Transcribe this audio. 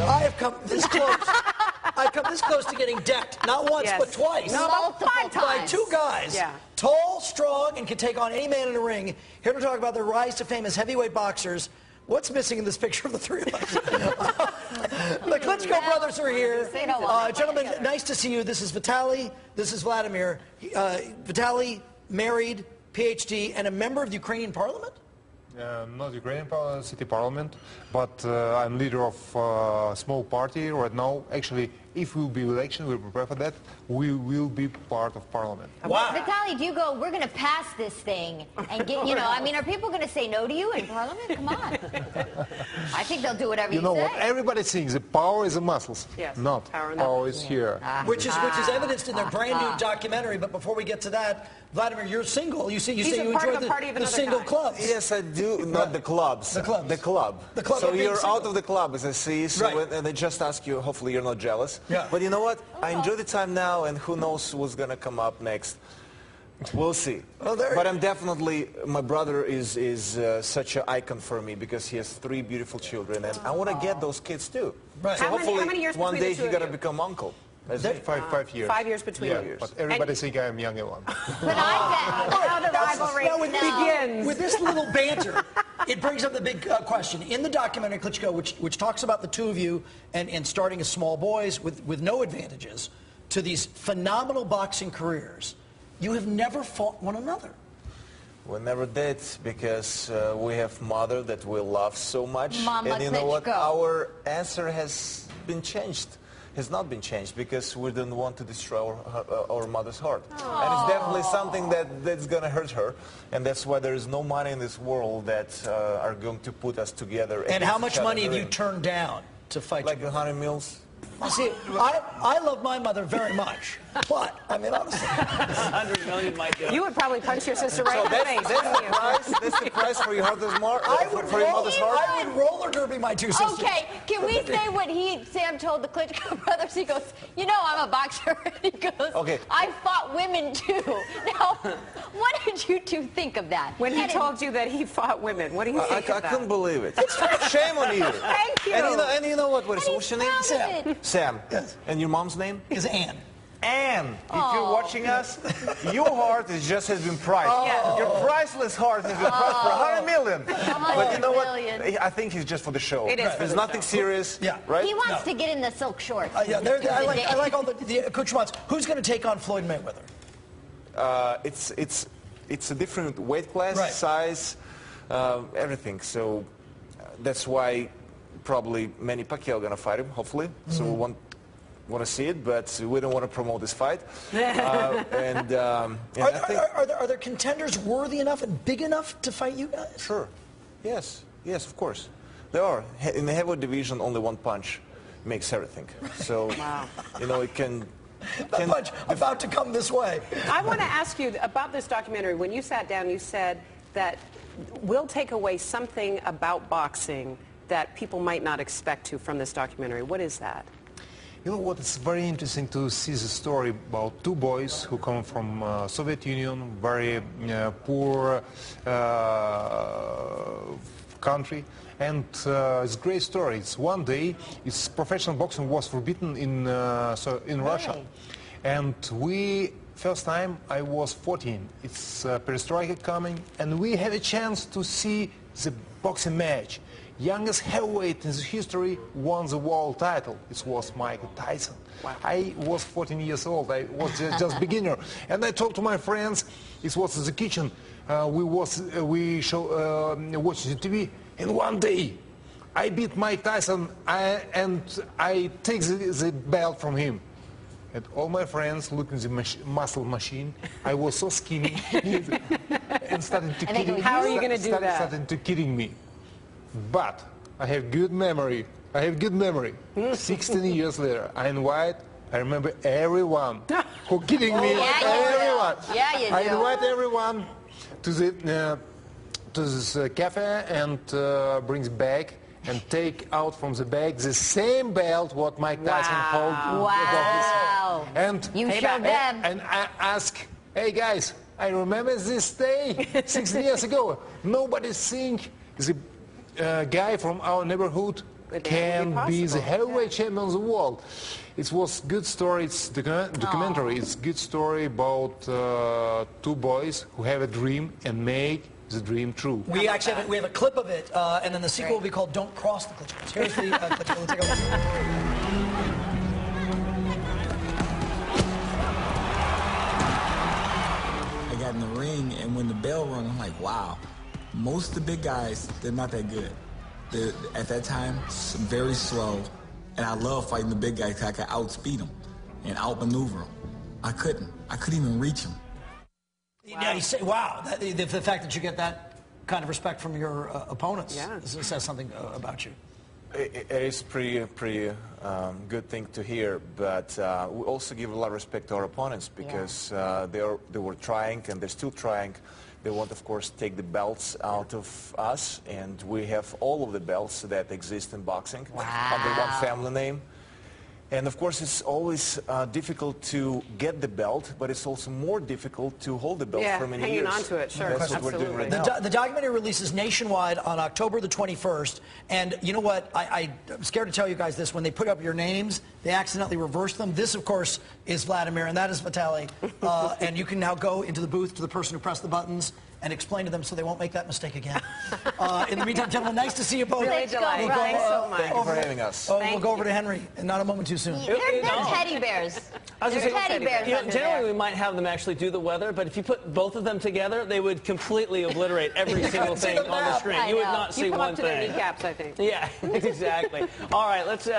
I have come this close. I've come this close to getting decked, not once, but twice. No, about 5 times. By 2 guys, tall, strong, and can take on any man in the ring. Here to talk about their rise to fame as heavyweight boxers. What's missing in this picture of the 3 of us? The Klitschko brothers are here. Gentlemen, nice to see you. This is Vitali. This is Wladimir. Vitali, married, PhD, and a member of the Ukrainian parliament? Not Ukrainian city parliament, but I'm leader of a small party right now. Actually, if we will be election, we prepare for that, we will be part of parliament. Wow. Vitali, do you go, we're going to pass this thing and get, you know, I mean, are people going to say no to you in parliament? Come on. I think they'll do whatever you say. You know what everybody thinks, the power is in muscles. Yes. Not. Power is here. Which is evidenced in their brand new documentary. But before we get to that, Vladimir, you're single. You say you enjoy the single clubs. Yes, I do. Not the clubs. The club. The club. The club. So you're out of the club, as I see. So and they just ask you. Hopefully, you're not jealous. Yeah. But you know what? I enjoy the time now, and who knows what's gonna come up next. We'll see. But I'm definitely, my brother is such an icon for me because he has 3 beautiful children, and I want to get those kids too. Right. So How hopefully many years one day between the he's two of gonna you? become uncle. 5 years. 5 years between you. But everybody think I'm younger one. But I bet Now the rivalry begins. With this little banter, it brings up the big question. In the documentary Klitschko, which talks about the 2 of you and starting as small boys with no advantages to these phenomenal boxing careers, you have never fought one another. We never did because we have mother that we love so much. Mama and you know what? Klitschko. Our answer has been changed. Has not been changed because we didn't want to destroy our mother's heart. Aww. And it's definitely something that's going to hurt her. And that's why there is no money in this world that are going to put us together. And how much money have you turned down to fight? Like 100 mils. See, I love my mother very much, but, I mean, honestly. 100 million might do it. You would probably punch your sister right in the face. That's the price for your mother's heart? For your mother's heart? I would roller derby my 2 sisters. Okay, can we say what Sam told the Klitschko brothers? He goes, you know, I'm a boxer. He goes, I fought women too. Now, what did you 2 think of that? When he told you that he fought women, what do you think of that? I couldn't believe it. Shame on you. Thank you. And you know what? What's your name? Sam. Sam. Yes. And your mom's name? Is Anne. Anne, if you're watching us, your heart has been priced. Your priceless heart has been priced for 100 million. But you know what? I think it's just for the show. It is. There's nothing serious, right? He wants to get in the silk shorts. I like all the accoutrements. Who's going to take on Floyd Mayweather? It's a different weight class, size, everything. So that's why probably Manny Pacquiao going to fight him, hopefully. So we want to see it, but we don't want to promote this fight. Are there contenders worthy enough and big enough to fight you guys? Sure. Yes, of course. There are. In the heavyweight division, only 1 punch makes everything. So, you know, it can... That punch about to come this way. I want to ask you about this documentary. When you sat down, you said that we'll take away something about boxing that people might not expect to from this documentary. What is that? You know what, it's very interesting to see the story about 2 boys who come from Soviet Union, very poor country, and it's a great story. It's one day, professional boxing was forbidden in Russia, and first time I was 14. It's perestroika coming, and we had a chance to see the boxing match. Youngest heavyweight in history won the world title. It was Michael Tyson. Wow. I was 14 years old. I was just beginner. And I talked to my friends. It was in the kitchen. We watched the TV. And one day, I beat Mike Tyson and I take the belt from him. And all my friends looked at the muscle machine. I was so skinny and started to kidding. How are you going to do that? Started to kidding me. But I have good memory. 16 years later, I remember everyone who kidding me. Everyone. Yeah, you do. I invite everyone to this cafe and brings bag and take out from the bag the same belt what Mike Tyson hold. Wow. And you showed them. And I ask, hey guys, I remember this day 16 years ago. Nobody think the guy from our neighborhood can be the heavyweight champion of the world. It was good story. It's documentary. It's good story about two boys who have a dream and make the dream true. We actually have a clip of it, and then the sequel will be called "Don't Cross the Klitschkos." Here's the Klitschko. Let's take a look. I got in the ring, and when the bell rung, I'm like, wow. Most of the big guys, they're not that good. They're, at that time, very slow. And I love fighting the big guys because I could outspeed them and outmaneuver them. I couldn't even reach them. Wow. Yeah, you say, wow, the fact that you get that kind of respect from your opponents says something about you. It is pretty good thing to hear, but we also give a lot of respect to our opponents because they were trying and they're still trying. They want, of course, take the belts out of us, and we have all of the belts that exist in boxing under one family name. And of course, it's always difficult to get the belt, but it's also more difficult to hold the belt for many years. Hanging on to it, sure. That's what we're doing right now. The documentary releases nationwide on October the 21st. And you know what? I'm scared to tell you guys this. When they put up your names, they accidentally reverse them. This, of course, is Wladimir, and that is Vitali. And you can now go into the booth to the person who pressed the buttons and explain to them so they won't make that mistake again. In the meantime, gentlemen, nice to see you both. Really delighted. Thanks so much. Thank you for having us. We'll go over to Henry, and not a moment too soon. They're teddy bears. They're teddy bears. Generally, we might have them actually do the weather, but if you put both of them together, they would completely obliterate every single thing on the screen. You would not see one thing. You come up to their kneecaps, I think. Yeah, exactly. All right, let's...